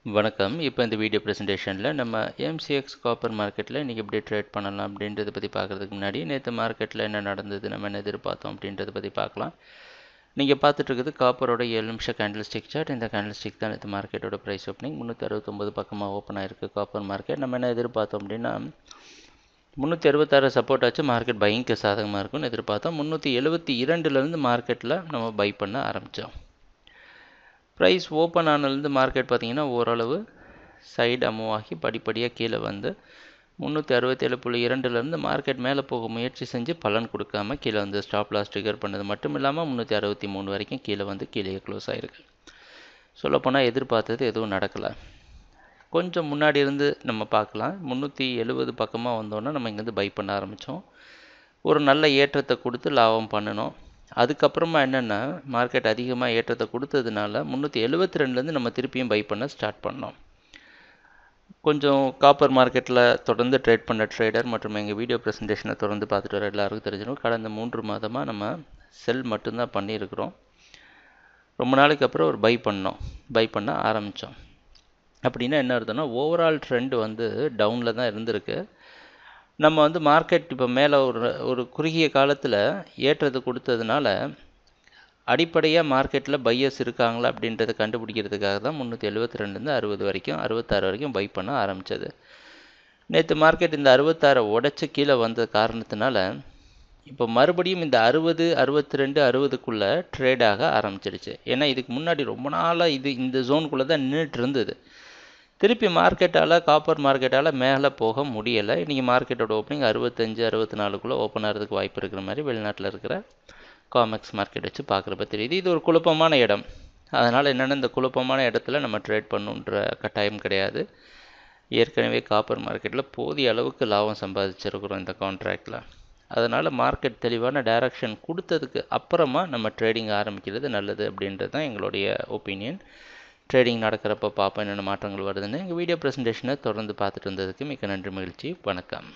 வணக்கம். இப்போ இந்த வீடியோ ப்ரெசன்டேஷனில் நம்ம எம்சிஎக்ஸ் காப்பர் மார்க்கெட்டில் இன்றைக்கி எப்படி ட்ரேட் பண்ணலாம் அப்படின்றத பற்றி பார்க்குறதுக்கு முன்னாடி நேற்று மார்க்கெட்டில் என்ன நடந்தது, நம்ம என்ன எதிர்பார்த்தோம் அப்படின்றத பற்றி பார்க்கலாம். நீங்கள் பார்த்துட்டு இருக்குது காப்பரோட 7 நிமிஷம் கேண்டில் ஸ்டிக் சார்ட். இந்த கேண்டில் ஸ்டிக் தான் நேற்று மார்க்கெட்டோட ப்ரைஸ் ஓப்பனிங் 369 பக்கமாக ஓப்பன் ஆயிருக்கு காப்பர் மார்க்கெட். நம்ம என்ன எதிர்பார்த்தோம் அப்படின்னா 366 சப்போர்ட் ஆச்சு, மார்க்கெட் பையிங்க்கு சாதகமாக இருக்கும்னு எதிர்பார்த்தோம். 372லேருந்து மார்க்கெட்டில் நம்ம பை பண்ண ஆரம்பித்தோம். ப்ரைஸ் ஓப்பன் ஆனதுலேருந்து மார்க்கெட் பார்த்திங்கன்னா ஓரளவு சைடு மூவ் ஆகி படிப்படியாக கீழே வந்து 367.2லேருந்து மார்க்கெட் மேலே போக முயற்சி செஞ்சு பலன் கொடுக்காம கீழே வந்து ஸ்டாப் லாஸ் ட்ரிகர் பண்ணது மட்டும் இல்லாமல் 363 வரைக்கும் கீழே வந்து கீழே க்ளோஸ் ஆகிருக்கு. சொல்லப்போனால் எதிர்பார்த்தது எதுவும் நடக்கலை. கொஞ்சம் முன்னாடி இருந்து நம்ம பார்க்கலாம், 370 பக்கமாக வந்தோன்னா நம்ம இங்கேருந்து பை பண்ண ஆரம்பித்தோம். ஒரு நல்ல ஏற்றத்தை கொடுத்து லாபம் பண்ணணும். அதுக்கப்புறமா என்னென்னா மார்க்கெட் அதிகமாக ஏற்றத்தை கொடுத்ததுனால 372லேருந்து நம்ம திருப்பியும் பை பண்ண ஸ்டார்ட் பண்ணோம். கொஞ்சம் காப்பர் மார்க்கெட்டில் தொடர்ந்து ட்ரேட் பண்ண ட்ரேடர் மற்றும் எங்கள் வீடியோ ப்ரெசன்டேஷனை தொடர்ந்து பார்த்துட்டு வர எல்லாருக்கும் தெரிஞ்சிடும். கடந்த 3 மாதமாக நம்ம செல் மட்டும்தான் பண்ணியிருக்கிறோம். ரொம்ப நாளைக்கு அப்புறம் ஒரு பை பண்ண ஆரம்பித்தோம். அப்படின்னா என்ன அர்த்தம்னா ஓவரால் ட்ரெண்ட் வந்து டவுனில் தான் இருந்திருக்கு. நம்ம வந்து மார்க்கெட் இப்போ மேலே ஒரு குறுகிய காலத்தில் ஏற்றத்தை கொடுத்ததுனால அடிப்படையாக மார்க்கெட்டில் பையர்ஸ் இருக்காங்களா அப்படின்றத கண்டுபிடிக்கிறதுக்காக தான் 372லேருந்து 60 வரைக்கும் 66 வரைக்கும் பை பண்ண ஆரம்பித்தது. நேற்று மார்க்கெட் இந்த 66 உடச்சி கீழே வந்த காரணத்தினால இப்போ மறுபடியும் இந்த 60, 62, 60க்குள்ளே ட்ரேடாக ஆரம்பிச்சிடுச்சு. ஏன்னா இதுக்கு முன்னாடி ரொம்ப நாளாக இந்த ஜோனுக்குள்ளே தான் நின்றுட்டு இருந்தது. திருப்பி மார்க்கெட்டால் காப்பர் மார்க்கெட்டால் மேலே போக முடியலை. இன்றைக்கி மார்க்கெட்டோட ஓப்பனிங் 65, 64க்குள்ளே ஓப்பன் ஆகிறதுக்கு வாய்ப்பு இருக்கிற மாதிரி வெளிநாட்டில் இருக்கிற காமெக்ஸ் மார்க்கெட் வச்சு பார்க்குறப்ப தெரியுது. இது ஒரு குழப்பமான இடம். அதனால் என்னென்னா இந்த குழப்பமான இடத்துல நம்ம ட்ரேட் பண்ணுன்ற கட்டாயம் கிடையாது. ஏற்கனவே காப்பர் மார்க்கெட்டில் போதிய அளவுக்கு லாபம் சம்பாதிச்சிருக்கிறோம் இந்த கான்ட்ராக்டில். அதனால் மார்க்கெட் தெளிவான டைரக்ஷன் கொடுத்ததுக்கு அப்புறமா நம்ம ட்ரேடிங் ஆரம்பிக்கிறது நல்லது அப்படின்றது தான் எங்களுடைய ஒப்பீனியன். ட்ரேடிங் நடக்கிறப்ப பார்ப்போம் என்னென்ன மாற்றங்கள் வருதுன்னு. எங்கள் வீடியோ ப்ரெசன்டேஷனை தொடர்ந்து பார்த்துட்டு இருந்ததுக்கு மிக்க நன்றி, மகிழ்ச்சி, வணக்கம்.